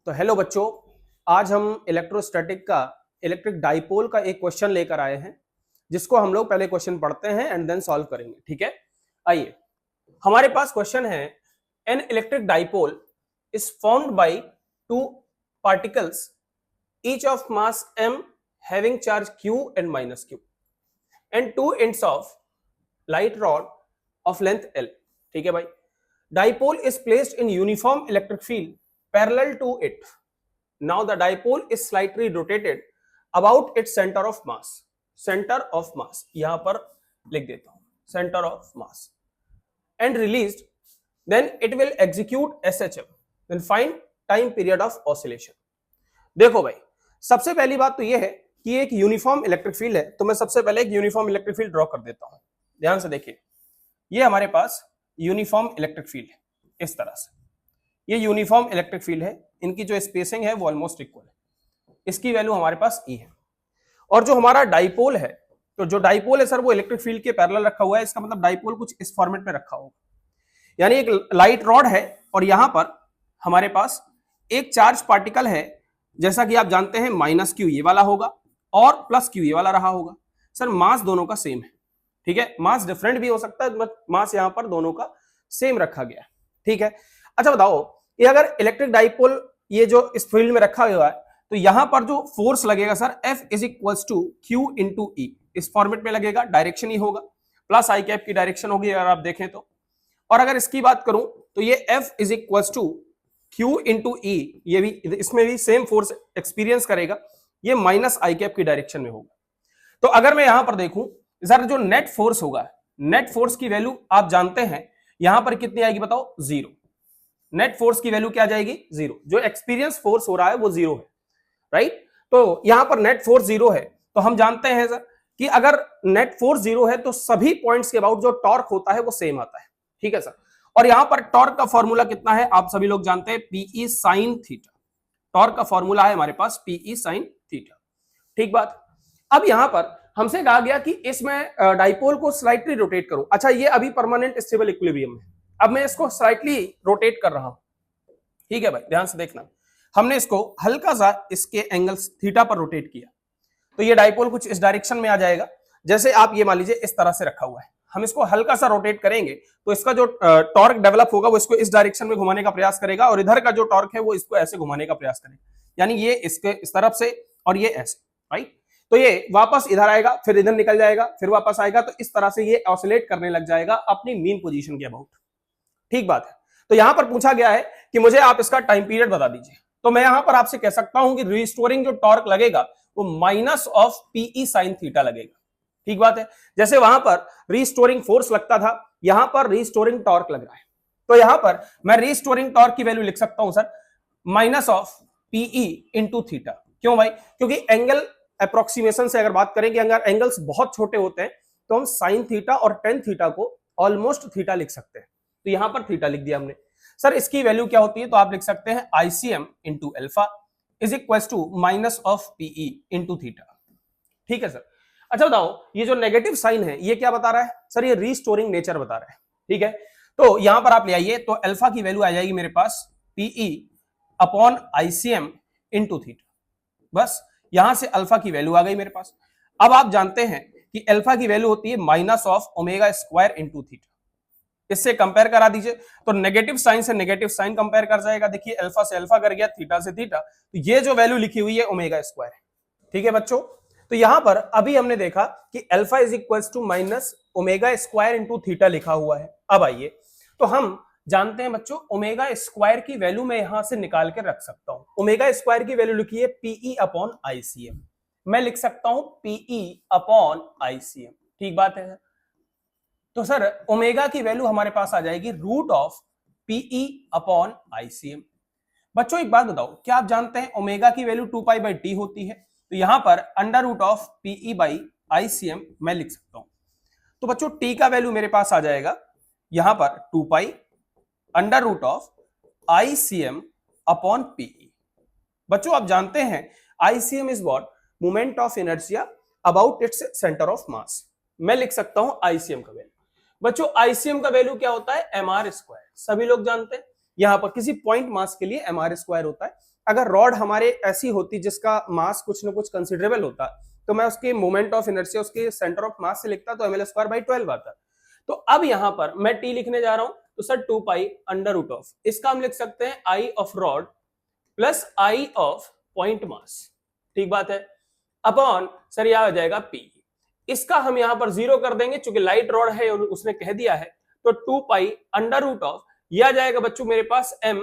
तो हेलो बच्चों, आज हम इलेक्ट्रिक डाइपोल का एक क्वेश्चन लेकर आए हैं, जिसको हम लोग पहले क्वेश्चन पढ़ते हैं एंड देन सॉल्व करेंगे। ठीक है, आइए। हमारे पास क्वेश्चन है, an electric dipole is formed by two particles each of mass m having charge q and minus q and two ends of light rod of length l। ठीक है भाई, dipole is placed in uniform electric field parallel to it. Now the dipole is slightly rotated about its center of mass. Center of mass यहां पर लिख देता हूं, center of mass, and released, then it will execute SHM. Then find time period of oscillation. देखो भाई, सबसे पहली बात तो यह है कि एक यूनिफॉर्म इलेक्ट्रिक फील्ड है, तो मैं सबसे पहले एक यूनिफॉर्म इलेक्ट्रिक फील्ड ड्रॉ कर देता हूं। ध्यान से देखिए, ये हमारे पास यूनिफॉर्म इलेक्ट्रिक फील्ड है इस तरह से। ये यूनिफॉर्म इलेक्ट्रिक फील्ड है, इनकी जो स्पेसिंग है वो ऑलमोस्ट इक्वल है, इसकी वैल्यू हमारे पास ई है। और जो हमारा डाइपोल है, तो जो डाइपोल है सर वो इलेक्ट्रिक फील्ड के पैरेलल रखा हुआ है, इसका मतलब डाइपोल कुछ इस फॉर्मेट में रखा होगा, यानी एक लाइट रॉड है और यहां पर हमारे पास एक चार्ज पार्टिकल है, जैसा कि आप जानते हैं माइनस क्यू ये वाला होगा और प्लस क्यू ये वाला रहा होगा। सर मास दोनों का सेम है, ठीक है, मास डिफरेंट भी हो सकता है बट मास यहां पर दोनों का सेम रखा गया है। ठीक है, अच्छा बताओ, ये अगर इलेक्ट्रिक डाइपोल ये जो इस फील्ड में रखा हुआ है, तो यहां पर जो फोर्स लगेगा sir F is equals to Q into e, इस फॉर्मेट में लगेगा, डायरेक्शन ही होगा, प्लस आई कैप की डायरेक्शन होगी अगर आप देखें तो। और अगर इसकी बात करूं तो ये F is equals to Q into e, ये भी इसमें भी सेम फोर्स एक्सपीरियंस करेगा, ये माइनस आई कैप की डायरेक्शन में होगा। तो अगर मैं यहां पर देखूं सर, जो नेट फोर्स होगा, नेट फोर्स की वैल्यू आप जानते हैं यहां पर कितनी आएगी बताओ, जीरो। नेट फोर्स की वैल्यू क्या जाएगी, जीरो। जो एक्सपीरियंस फोर्स हो रहा है वो जीरो है, राइट। तो यहां पर नेट फोर्स जीरो है, तो हम जानते हैं सर कि अगर नेट फोर्स जीरो है तो सभी पॉइंट्स के अबाउट जो टॉर्क होता है वो सेम आता है। ठीक है सर, और यहां पर टॉर्क का फॉर्मूला कितना है आप सभी लोग जानते हैं, पीई साइन थीटा। टॉर्क का फॉर्मूला है हमारे पास पीई साइन थीटा। ठीक बात। अब यहां पर हमसे कहा गया कि इसमें डाइपोल को स्लाइटली रोटेट करो। अच्छा, ये अभी परमानेंट स्टेबल इक्विलिब्रियम है, अब मैं इसको स्लाइटली रोटेट कर रहा हूं। ठीक है भाई, ध्यान से देखना, हमने इसको हल्का सा इसके एंगल थीटा पर रोटेट किया, तो ये डाइपोल कुछ इस डायरेक्शन में आ जाएगा। जैसे आप ये मान लीजिए इस तरह से रखा हुआ है, हम इसको हल्का सा रोटेट करेंगे तो इसका जो टॉर्क डेवलप होगा वो इसको इस डायरेक्शन में घुमाने का प्रयास करेगा, और इधर का जो टॉर्क है वो इसको ऐसे घुमाने का प्रयास करेगा, यानी ये इसके इस तरफ से और ये ऐसे, राइट। तो ये वापस इधर आएगा, फिर इधर निकल जाएगा, फिर वापस आएगा, तो इस तरह से ये ऑसिलेट करने लग जाएगा अपनी मीन पोजीशन के अबाउट। ठीक बात है। तो यहां पर पूछा गया है कि मुझे आप इसका टाइम पीरियड बता दीजिए, तो मैं यहां पर आपसे कह सकता हूं कि रिस्टोरिंग जो टॉर्क लगेगा वो minus of P E sine theta लगेगा। ठीक बात है, जैसे वहां पर रिस्टोरिंग फोर्स लगता था, यहां पर रिस्टोरिंग टॉर्क लग रहा है, तो यहां पर मैं रिस्टोरिंग टॉर्क की वैल्यू लिख सकता हूं sir minus of P E into theta. क्यों भाई, क्योंकि एंगल अप्रोक्सीमेशन से अगर बात करें कि अगर एंगल्स बहुत छोटे होते हैं तो हम साइन थीटा और टेन थीटा को ऑलमोस्ट थीटा लिख सकते हैं, तो यहां पर थीटा लिख दिया हमने। सर इसकी वैल्यू क्या होती है, तो आप लिख सकते हैं ICM into alpha is equal to minus of P E into theta. ठीक है सर। अच्छा बताओ, ये जो नेगेटिव साइन है ये क्या बता रहा है सर, ये रीस्टोरिंग नेचर बता रहा है। ठीक है, तो यहां पर आप ले आइए, तो अल्फा की वैल्यू आ जाएगी मेरे पास PE upon ICM into theta. बस यहां से अल्फा की वैल्यू आ गई मेरे पास। अब आप जानते हैं कि अल्फा की वैल्यू होती है minus of omega square into theta. इससे कंपेयर करा दीजिए, तो नेगेटिव साइन से नेगेटिव साइन कंपेयर कर जाएगा। देखिए अल्फा से अल्फा कर गया, थीटा से थीटा, तो ये जो वैल्यू लिखी हुई है ओमेगा स्क्वायर है। ठीक है बच्चों, तो यहां पर अभी हमने देखा कि alpha is equals to minus omega square into theta लिखा हुआ है। अब आइए, तो हम जानते हैं बच्चों ओमेगा स्क्वायर की वैल्यू मैं यहां से निकाल के रख सकता हूं। ओमेगा स्क्वायर की वैल्यू लिखी है पीई अपॉन आईसीएम, मैं लिख सकता हूं पीई अपॉन आईसीएम। ठीक बात है। तो सर ओमेगा की वैल्यू हमारे पास आ जाएगी root of P E upon ICM. बच्चों एक बात बताओ, क्या आप जानते हैं ओमेगा की वैल्यू 2 पाई बाई टी होती है, तो यहां पर under root of P E by ICM मैं लिख सकता हूं। तो बच्चों टी का वैल्यू मेरे पास आ जाएगा यहां पर 2 pi under root of ICM upon P E. बच्चों आप जानते हैं ICM is what, moment of inertia about its centre of mass. मैं लिख सकता हूं आईसीएम का वैल्यू। बच्चों आईसीएम का वैल्यू क्या होता है, एमआर स्क्वायर, सभी लोग जानते हैं। यहां पर किसी पॉइंट मास के लिए एमआर स्क्वायर होता है, अगर रॉड हमारे ऐसी होती जिसका मास कुछ ना कुछ कंसिडरेबल होता, तो मैं उसके मोमेंट ऑफ इनर्शिया उसके सेंटर ऑफ मास से लिखता तो ml²/12 आता। तो अब यहां पर मैं टी लिखने जा रहा हूं, तो sir 2 pi under root of, इसका हम लिख सकते हैं I of rod plus I of point mass, ठीक बात है, अपॉन सर यह आ जाएगा पी। इसका हम यहां पर जीरो कर देंगे, चूंकि लाइट रॉड है और उसने कह दिया है, तो 2 पाई अंडर रूट ऑफ यह आ जाएगा बच्चों मेरे पास m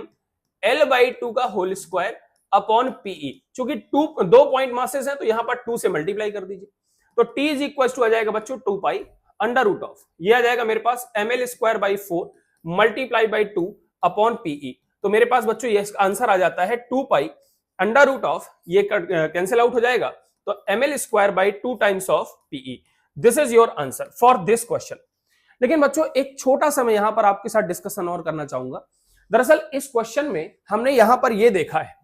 L/2 का होल स्क्वायर अपॉन पीई। चूंकि 2 पॉइंट मासेस हैं तो यहां पर 2 से मल्टीप्लाई कर दीजिए, तो t इज इक्वल टू आ जाएगा बच्चों 2 पाई अंडर रूट ऑफ, यह आ जाएगा मेरे पास ml²/4 multiply by 2 upon P E. तो मेरे पास बच्चों ये आंसर आ जाता है 2 पाई अंडर रूट ऑफ, ये कैंसिल आउट हो जाएगा, तो ml²/2 times of P E. This is your answer for this question. लेकिन बच्चों एक छोटा सा मैं यहां पर आपके साथ डिस्कशन और करना चाहूंगा। दरअसल इस क्वेश्चन में हमने यहां पर यह देखा है,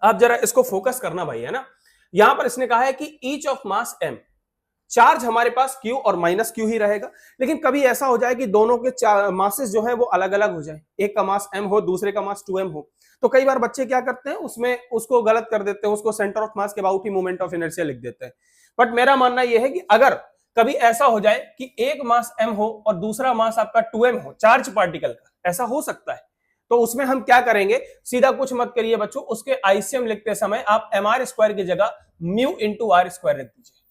आप जरा इसको फोकस करना भाई, है ना। यहां पर इसने कहा है कि each of mass m, charge हमारे पास q और माइनस q ही रहेगा, लेकिन कभी ऐसा हो जाए कि दोनों के मासेस जो है वो अलग अलग हो जाए, एक का मास m हो दूसरे का मास 2m हो, तो कई बार बच्चे क्या करते हैं उसमें उसको गलत कर देते हैं, उसको सेंटर ऑफ मास के about he moment of inertia लिख देते हैं। बट मेरा मानना यह है कि अगर कभी ऐसा हो जाए कि एक मास m हो और दूसरा मास आपका 2m हो, चार्ज पार्टिकल का, ऐसा हो सकता है, तो उसमें हम क्या करेंगे, सीधा कुछ मत करिए बच्चों, उसके आईसीएम लिखते समय आप mr² की जगह म्यू इंटू r स्क्वायर रख दीजिए,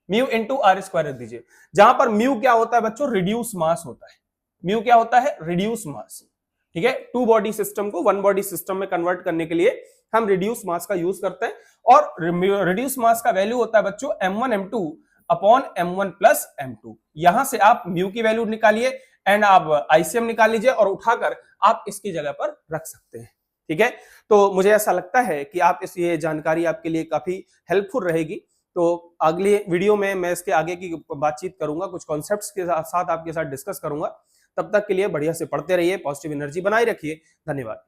म्यू इंटू r स्क्वायर रख दीजिए, जहां पर म्यू क्या होता है बच्चों, रिड्यूस मास होता है। म्यू क्या होता है, रिड्यूस मास, ठीक है। 2 बॉडी सिस्टम को 1 बॉडी सिस्टम में कन्वर्ट करने के लिए हम रिड्यूस मास का यूज करते हैं, और रिड्यूस मास का वैल्यू होता है बच्चों m1 m2 upon m1 plus m2। यहां से आप म्यू की वैल्यू निकालिए एंड आप आईसीएम निकाल लीजिए और उठाकर आप इसकी जगह पर रख सकते हैं, ठीक है। तो मुझे ऐसा लगता है कि आप इस ये जानकारी आपके लिए काफी हेल्पफुल रहेगी। तो अगली वीडियो में मैं इसके आगे की बातचीत करूंगा, कुछ कॉन्सेप्ट्स के साथ आपके साथ डिस्कस करूंगा। तब तक के लिए बढ़िया से पढ़ते रहिए, पॉजिटिव एनर्जी बनाए रखिए। धन्यवाद।